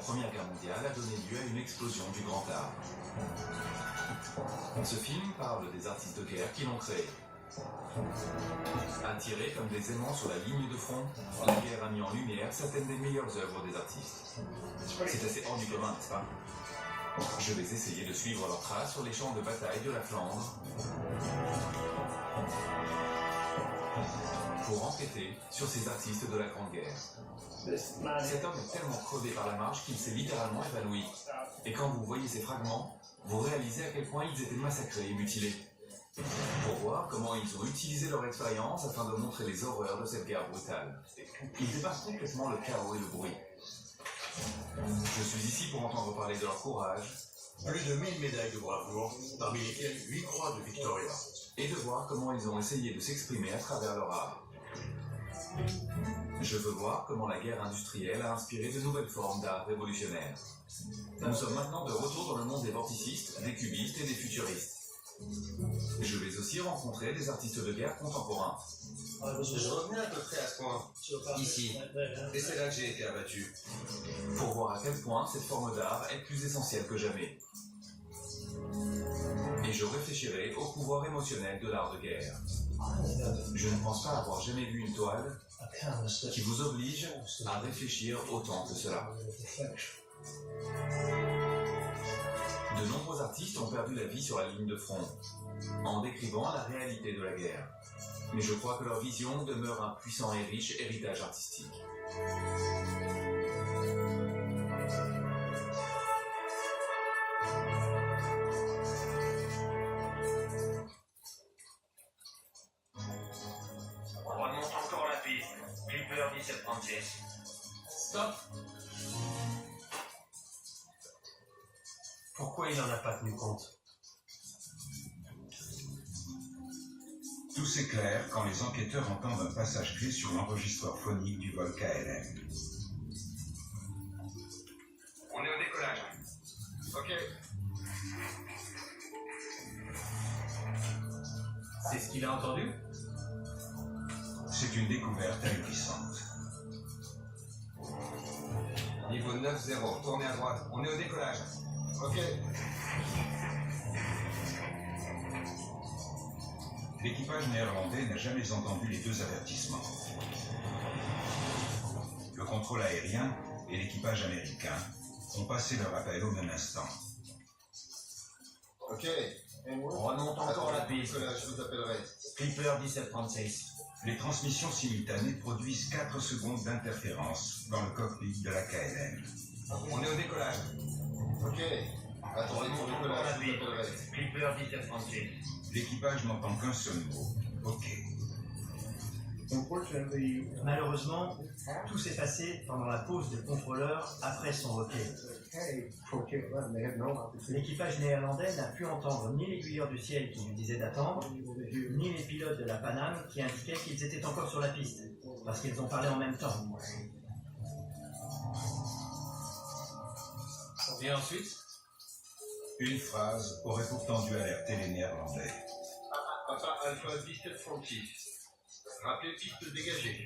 Première Guerre mondiale a donné lieu à une explosion du grand art. Ce film parle des artistes de guerre qui l'ont créé. Attirés comme des aimants sur la ligne de front, la guerre a mis en lumière certaines des meilleures œuvres des artistes. C'est assez hors du commun, n'est-ce pas? Je vais essayer de suivre leurs traces sur les champs de bataille de la Flandre pour enquêter sur ces artistes de la Grande Guerre. Cet homme est tellement crevé par la marche qu'il s'est littéralement évanoui. Et quand vous voyez ces fragments, vous réalisez à quel point ils étaient massacrés et mutilés. Pour voir comment ils ont utilisé leur expérience afin de montrer les horreurs de cette guerre brutale. Ils dépassent complètement le chaos et le bruit. Je suis ici pour entendre parler de leur courage. Plus de 1000 médailles de bravoure, parmi lesquelles 8 croix de Victoria. Et de voir comment ils ont essayé de s'exprimer à travers leur art. Je veux voir comment la guerre industrielle a inspiré de nouvelles formes d'art révolutionnaire. Nous sommes maintenant de retour dans le monde des vorticistes, des cubistes et des futuristes. Je vais aussi rencontrer des artistes de guerre contemporains. Je revenais à peu près à ce point, ici, et c'est là que j'ai été abattu. Pour voir à quel point cette forme d'art est plus essentielle que jamais. Et je réfléchirai au pouvoir émotionnel de l'art de guerre. Je ne pense pas avoir jamais vu une toile qui vous oblige à réfléchir autant que cela. De nombreux artistes ont perdu la vie sur la ligne de front, en décrivant la réalité de la guerre. Mais je crois que leur vision demeure un puissant et riche héritage artistique. On remonte encore la piste. Clipper 1736. Stop. Pourquoi il n'en a pas tenu compte? Tout s'éclaire quand les enquêteurs entendent un passage clé sur l'enregistreur phonique du vol KLM. On est au décollage. Ok. C'est ce qu'il a entendu? C'est une découverte ahurissante. Niveau 9-0, tournez à droite. On est au décollage. Ok. L'équipage néerlandais n'a jamais entendu les deux avertissements. Le contrôle aérien et l'équipage américain ont passé leur appel au même instant. Ok. On remonte encore la piste. Je vous appellerai. Clipper 1736. Les transmissions simultanées produisent 4 secondes d'interférence dans le cockpit de la KLM. On est au décollage. Ok. Attendez pour le Encore la collage, je vous piste. appellerai. Clipper 1736. L'équipage n'entend qu'un seul mot. OK. Malheureusement, tout s'est passé pendant la pause du contrôleur après son repère. L'équipage néerlandais n'a pu entendre ni l'aiguilleur du ciel qui lui disait d'attendre, ni les pilotes de la Paname qui indiquaient qu'ils étaient encore sur la piste, parce qu'ils ont parlé en même temps. Et ensuite? Une phrase aurait pourtant dû alerter les Néerlandais. Papa Alpha 1736. Rappelez piste dégagée.